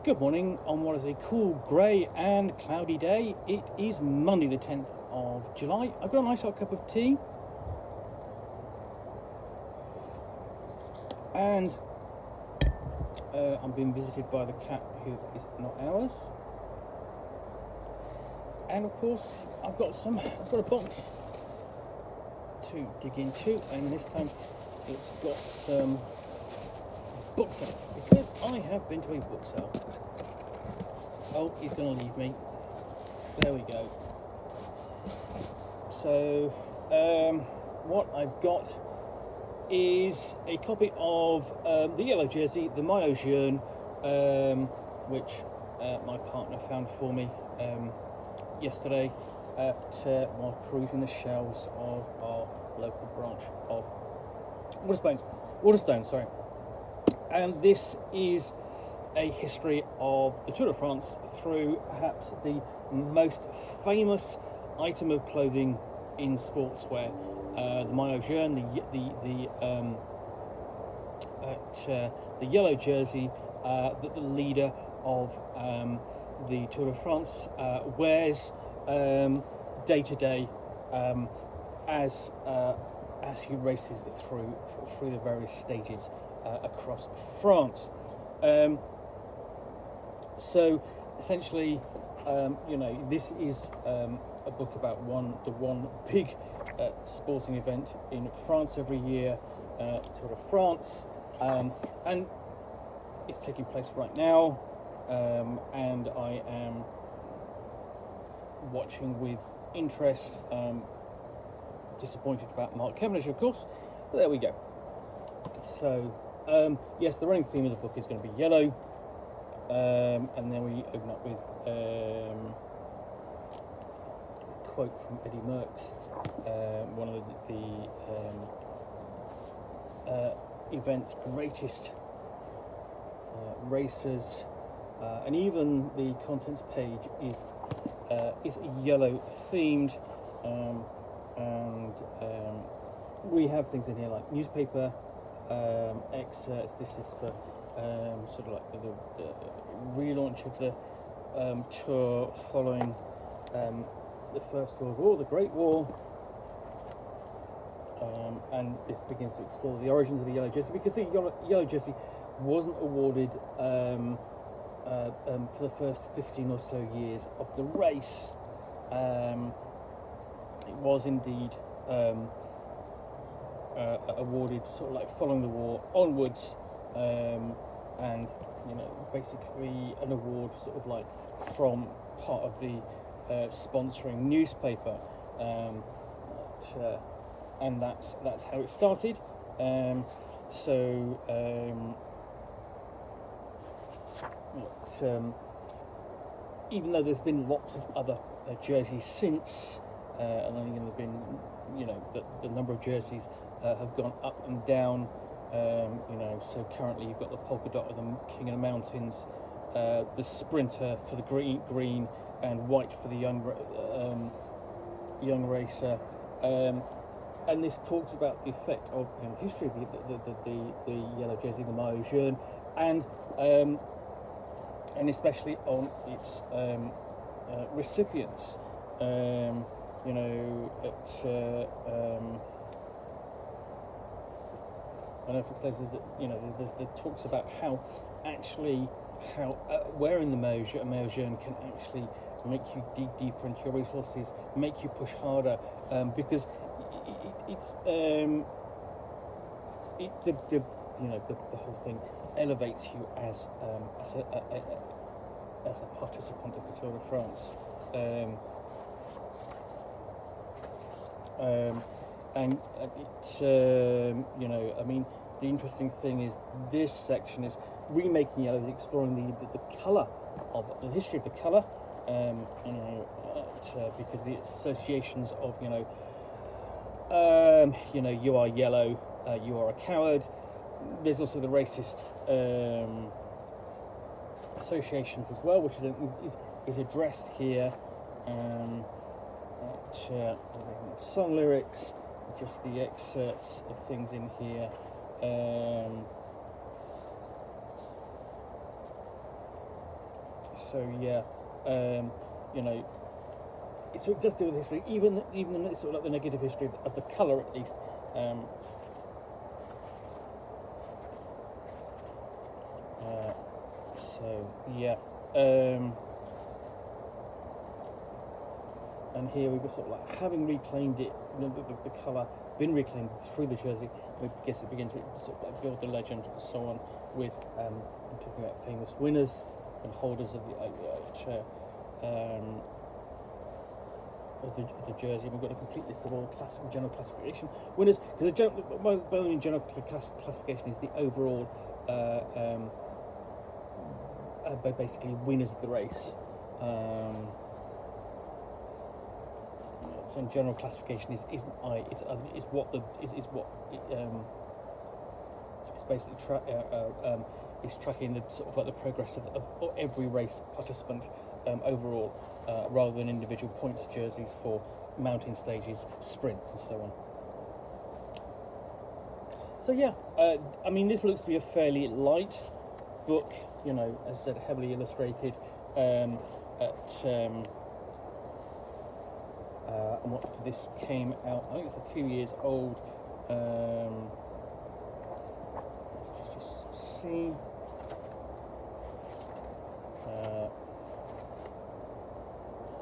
Good morning on what is a cool, grey and cloudy day. It is Monday the 10th of July. I've got a nice hot cup of tea. And I'm being visited by the cat who is not ours. And of course, I've got a box to dig into, and this time it's got some book sale, because I have been to a book sale. Oh, he's going to leave me. There we go. So, what I've got is a copy of the Yellow Jersey, the Mailot Jaune, which my partner found for me yesterday while perusing the shelves of our local branch of Waterstones, sorry. And this is a history of the Tour de France through perhaps the most famous item of clothing in sportswear, the Mailot Jaune, the yellow jersey that the leader of the Tour de France wears day to day as he races through the various stages across France. So essentially, this is a book about the one big sporting event in France every year, Tour de France, and it's taking place right now, and I am watching with interest. Disappointed about Mark Cavendish, of course, but there we go. So, yes, the running theme of the book is going to be yellow, and then we open up with a quote from Eddie Merckx, one of the event's greatest racers, and even the contents page is yellow themed, and we have things in here like newspaper excerpts. This is for sort of like the relaunch of the tour following the First World War, the Great War, and this begins to explore the origins of the yellow jersey, because the yellow jersey wasn't awarded for the first 15 or so years of the race. It was indeed awarded sort of like following the war onwards, and basically an award sort of like from part of the sponsoring newspaper, and that's how it started. Even though there's been lots of other jerseys since, and I think there've been, the number of jerseys have gone up and down. So currently you've got the polka dot of the King of the Mountains, the Sprinter for the green and white for the young racer, and this talks about the effect of history of the yellow jersey, the Mailot Jaune, and especially on its recipients. I know for says there talks about how wearing the Mailot Jaune can actually make you dig deeper into your resources, make you push harder, because the whole thing elevates you as a participant of the Tour de France. And it's, the interesting thing is this section is remaking yellow, exploring the colour of the history of the colour, because of its associations of, you are yellow, you are a coward. There's also the racist associations as well, which is addressed here. Song lyrics, just the excerpts of things in here. So yeah, you know, so it does deal with history, even the sort of like the negative history of the colour at least. So yeah, and here we've got sort of like having reclaimed it, you know, the colour been reclaimed through the jersey. I guess it begins to sort of like build the legend and so on with I'm talking about famous winners and holders of the jersey. We've got a complete list of all general classification winners, because the general classification is the overall basically winners of the race. So in general classification is what it's basically is tracking the sort of like the progress of every race participant overall, rather than individual points jerseys for mountain stages, sprints, and so on. So yeah, I mean, this looks to be a fairly light book, you know, as I said, heavily illustrated. And what this came out, I think it's a few years old. Just see.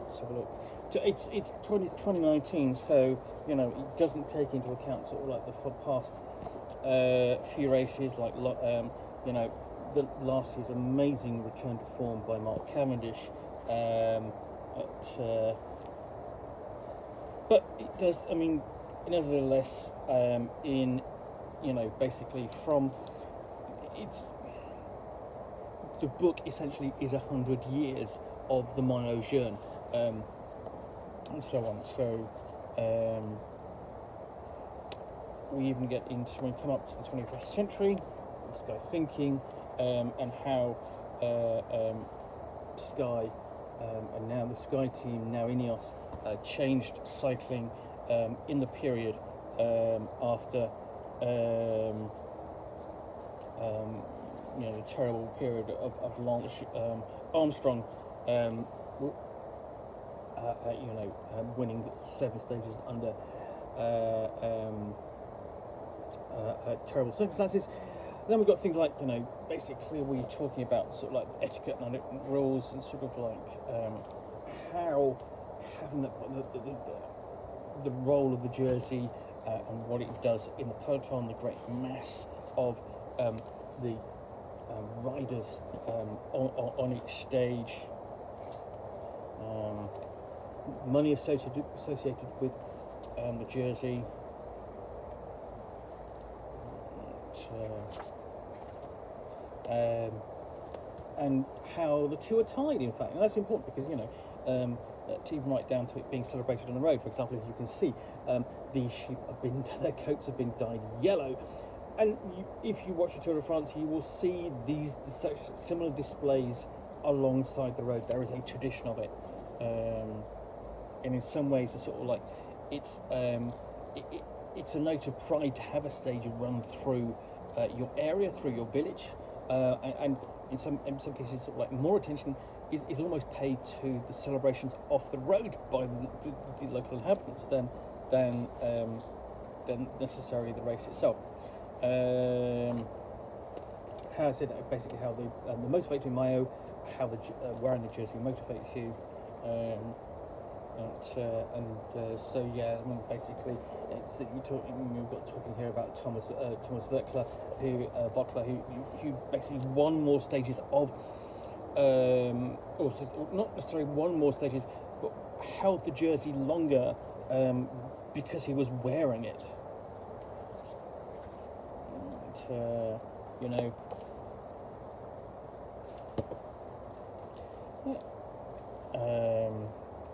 Let's have a look. It's 2019, so you know it doesn't take into account sort of like the past few races, like you know, the last year's amazing return to form by Mark Cavendish. But it does, I mean, nevertheless, in, you know, basically from, it's, the book essentially is 100 years of the Mailot Jaune, and so on. So, we even get into, when we come up to the 21st century, this guy thinking, and how Sky, and now the Sky team, now Ineos, changed cycling in the period after you know, the terrible period of Lance Armstrong, you know, winning 7 stages under terrible circumstances. Then we've got things like, you know, basically we're talking about sort of like etiquette and rules, and sort of like how having the role of the jersey and what it does in the peloton, the great mass of the riders on each stage, money associated with the jersey. And how the two are tied, in fact, and that's important because, you know, to even right down to it being celebrated on the road. For example, as you can see, the sheep have been, their coats have been dyed yellow, and if you watch the Tour de France, you will see these similar displays alongside the road. There is a tradition of it, and in some ways, it's sort of like it's a note of pride to have a stage run through your area, through your village, and in some cases, sort of like more attention is almost paid to the celebrations off the road by the local inhabitants than necessarily the race itself. How I said basically how the motivating maillot, how the wearing the jersey motivates you. So yeah, I mean, basically, it's that we've got talking here about Thomas Voeckler, who basically won more stages of, not necessarily won more stages, but held the jersey longer because he was wearing it. And, you know. Yeah.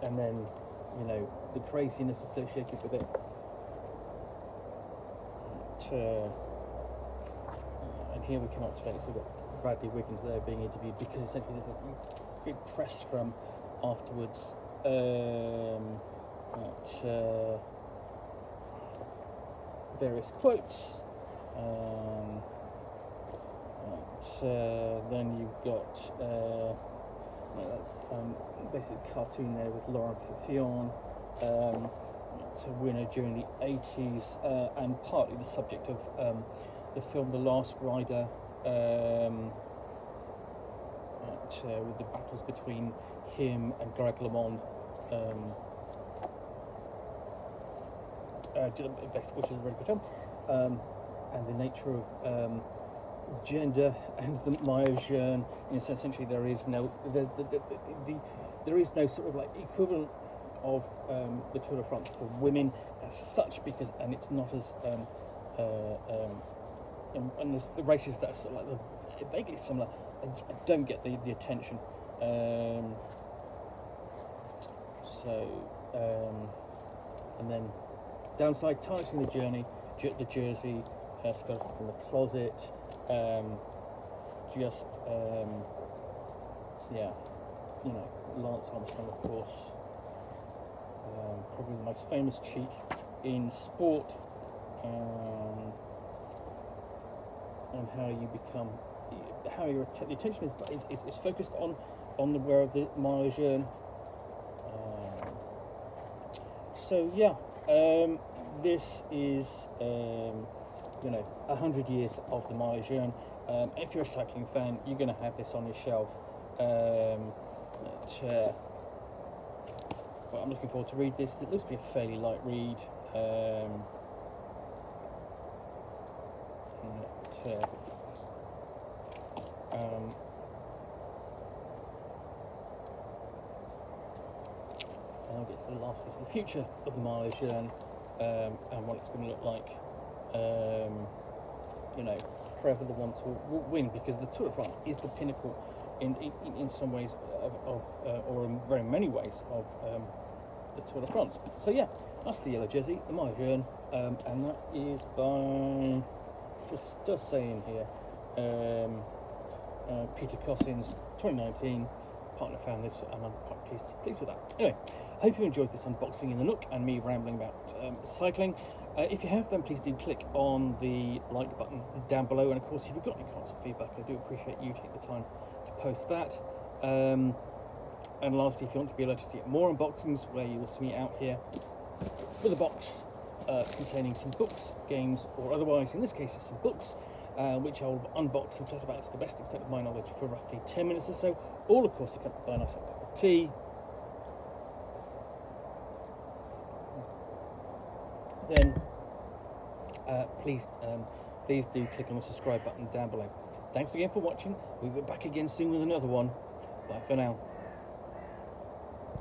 And then, you know, the craziness associated with it. And here we come up today, so we've got Bradley Wiggins there being interviewed, because essentially there's a big press scrum afterwards. Various quotes. Then you've got That's basically a cartoon there with Laurent Fiffion. It's a winner during the 80s, and partly the subject of the film The Last Rider, with the battles between him and Greg LeMond, which is a really good film, and the nature of gender and the Mailot Jaune. Essentially, there is no sort of like equivalent of the Tour de France for women as such, because it's not as and there's the races that are sort of like vaguely similar don't get the attention. And then downside, tarnishing the journey, the jersey, skeletons in the closet, Lance Armstrong, of course, probably the most famous cheat in sport, and how you become, the attention is focused on the wear of the Mailot Jaune. This is 100 years of the Mailot Jaune. If you're a cycling fan, you're going to have this on your shelf. Well, I'm looking forward to read this. It looks to be a fairly light read. I'll get to the last of the future of the Mailot Jaune, and what it's going to look like. Forever the one to win, because the Tour de France is the pinnacle in some ways or in very many ways of the Tour de France. So yeah, that's the yellow jersey, the Mailot Jaune, and that is by, just does say in here, Peter Cossins, 2019. Partner found this, and I'm quite pleased with that. Anyway, I hope you enjoyed this unboxing in the Nook and me rambling about cycling. If you have, then please do click on the like button down below, and of course if you've got any comments or feedback, I do appreciate you taking the time to post that. And lastly, if you want to be alerted to get more unboxings, where you will see me out here with a box containing some books, games, or otherwise, in this case it's some books, which I'll unbox and chat about to the best extent of my knowledge for roughly 10 minutes or so, all of course accompanied by a nice cup of tea. Then please do click on the subscribe button down below. Thanks again for watching. We'll be back again soon with another one. Bye for now.